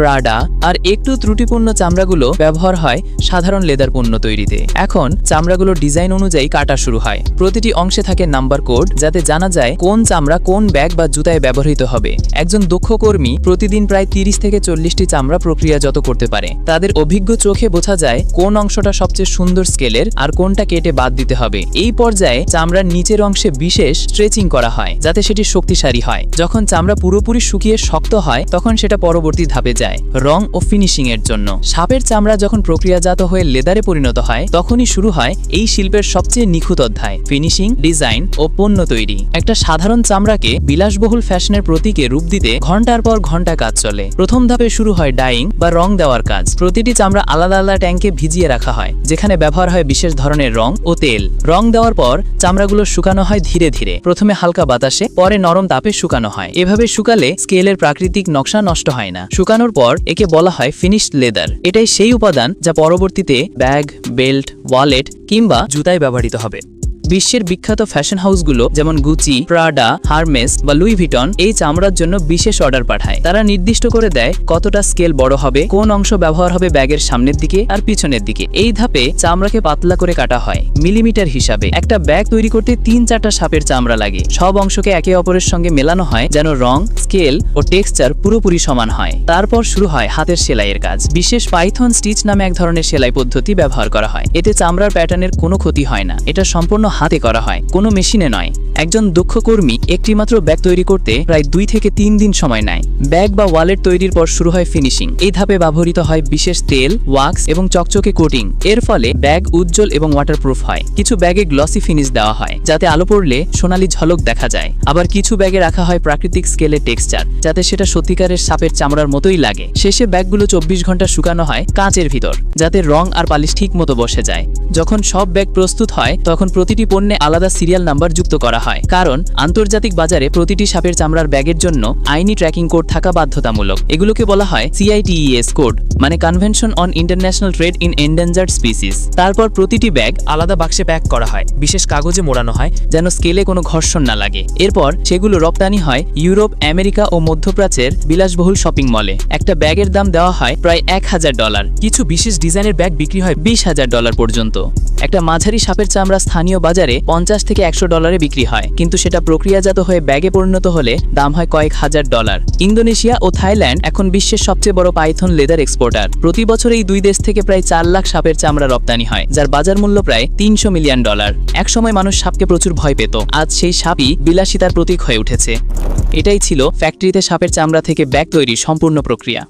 Prada আর একটু ত্রুটিপূর্ণ চামড়াগুলো ব্যবহার হয় সাধারণ লেদার পণ্য তৈরিতে। এখন চামড়াগুলো ডিজাইন অনুযায়ী কাটা শুরু হয়। প্রতিটি অংশে থাকে নাম্বার কোড, যাতে জানা যায় কোন চামড়া কোন ব্যাগ বা জুতায় ব্যবহৃত হবে। একজন দক্ষ কর্মী প্রতিদিন প্রায় 30 থেকে 40টি চামড়া প্রক্রিয়াজাত করতে পারে। তাদের অভিজ্ঞ চোখে বোঝা যায় কোন অংশটা সবচেয়ে সুন্দর স্কেলের আর কোনটা কেটে বাদ দিতে হবে। এই পর্যায়ে চামড়ার নিচের অংশে বিশেষ স্ট্রেচিং করা হয় যাতে সেটি শক্তিশালী হয়। যখন চামড়া পুরোপুরি শুকিয়ে শক্ত হয় তখন সেটা পরবর্তী ধাপে যায় রং ও ফিনিশিং এর জন্য। সাপের চামড়া যখন প্রক্রিয়াজাত হয়ে লেদারে পরিণত হয় তখনই শুরু হয় এই শিল্পের সবচেয়ে নিখুঁত অধ্যায়, ফিনিশিং, ডিজাইন ও পণ্য তৈরি। একটা সাধারণ চামড়াকে বিলাসবহুল ফ্যাশনের প্রতীকে রূপ দিতে ঘন্টার পর ঘন্টা কাজ চলে। প্রথম ধাপে শুরু হয় ডাইং বা রং দেওয়ার কাজ। প্রতিটি চামড়া আলাদা আলাদা ট্যাঙ্কে ভিজিয়ে রাখা হয়, যেখানে ব্যবহার হয় বিশেষ ধরনের রং ও তেল। রং দেওয়ার পর চামড়াগুলো শুকানো হয় ধীরে ধীরে, প্রথমে হালকা বাতাসে, পরে নরম তাপে শুকানো হয়। এভাবে শুকালে স্কেলের প্রাকৃতিক নকশা নষ্ট হয় না। শুকানোর পর একে বলা হয় ফিনিশড লেদার। এটাই সেই উপাদান যা পরবর্তীতে ব্যাগ, বেল্ট, ওয়ালেট কিংবা জুতায় ব্যবহৃত হবে। বিশ্বের বিখ্যাত ফ্যাশন হাউসগুলো যেমন গুচি, প্রাডা, হারমেস বা লুই ভিটন এই চামড়ার জন্য বিশেষ অর্ডার পাঠায়। তারা নির্দিষ্ট করে দেয় কতটা স্কেল বড় হবে, কোন অংশ ব্যবহার হবে ব্যাগের সামনের দিকে আর পিছনের দিকে। এই ধাপে চামড়াকে পাতলা করে কাটা হয় মিলিমিটার হিসাবে। একটা ব্যাগ তৈরি করতে 3-4টা সাপের চামড়া লাগে। সব অংশকে একে অপরের সঙ্গে মেলানো হয় যেন রং, স্কেল ও টেক্সচার পুরোপুরি সমান হয়। তারপর শুরু হয় হাতের সেলাইয়ের কাজ। বিশেষ পাইথন স্টিচ নামে এক ধরনের সেলাই পদ্ধতি ব্যবহার করা হয়। এতে চামড়ার প্যাটার্নের কোনো ক্ষতি হয় না। এটা সম্পূর্ণ হাতে করা হয়, কোনো মেশিনে নয়। একজন দক্ষ কর্মী একটি মাত্র ব্যাগ তৈরি করতে প্রায় 2 থেকে 3 দিন সময় নেয়। ব্যাগ বা ওয়ালেট তৈরির পর শুরু হয় ফিনিশিং। এই ধাপে ব্যবহৃত হয় বিশেষ তেল, ওয়াক্স এবং চকচকে কোটিং। এর ফলে ব্যাগ উজ্জ্বল এবং ওয়াটারপ্রুফ হয়। কিছু ব্যাগে গ্লসি ফিনিশ দেওয়া হয় যাতে আলো পড়লে সোনালী ঝলক দেখা যায়। আবার কিছু ব্যাগে রাখা হয় প্রাকৃতিক স্কেলের টেক্সচার, যাতে সেটা সত্যিকারের সাপের চামড়ার মতোই লাগে। শেষে ব্যাগগুলো 24 ঘন্টা শুকানো হয় কাঁচের ভিতর, যাতে রং আর পালিশ ঠিক মতো বসে যায়। যখন সব ব্যাগ প্রস্তুত হয় তখন প্রতিটি পণ্যে আলাদা সিরিয়াল নাম্বার যুক্ত করা হয়, কারণ আন্তর্জাতিক বাজারে প্রতিটি সাপের চামড়ার ব্যাগের জন্য আইনি ট্র্যাকিং কোড থাকা বাধ্যতামূলক। এগুলোকে বলা হয় CITES কোড, মানে convention on international trade in endangered species. তারপর প্রতিটি ব্যাগ আলাদা বাক্সে প্যাক করা হয়, বিশেষ কাগজে মোড়ানো হয় যেন স্কেলে কোনো ঘর্ষণ না লাগে। এরপর সেগুলো রপ্তানি হয় ইউরোপ, আমেরিকা ও মধ্যপ্রাচ্যের বিলাসবহুল শপিং মলে। একটা ব্যাগের দাম দেওয়া হয় প্রায় $1000। কিছু বিশেষ ডিজাইনের ব্যাগ বিক্রি হয় $20000 পর্যন্ত। একটা মাঝারি সাপের চামড়া স্থানীয় বাজারে $50 থেকে $100 বিক্রি হয়, কিন্তু সেটা প্রক্রিয়াজাত হয়ে ব্যাগে পরিণত হলে দাম হয় কয়েক $1000। ইন্দোনেশিয়া ও থাইল্যান্ড এখন বিশ্বের সবচেয়ে বড় পাইথন লেদার এক্সপোর্টার। প্রতি বছর এই দুই দেশ থেকে প্রায় 4 লাখ সাপের চামড়া রপ্তানি হয়, যার বাজার মূল্য প্রায় $300 মিলিয়ন। একসময় মানুষ সাপকে প্রচুর ভয় পেত, আজ সেই সাপই বিলাসিতার প্রতীক হয়ে উঠেছে। এটাই ছিল ফ্যাক্টরিতে সাপের চামড়া থেকে ব্যাগ তৈরির সম্পূর্ণ প্রক্রিয়া।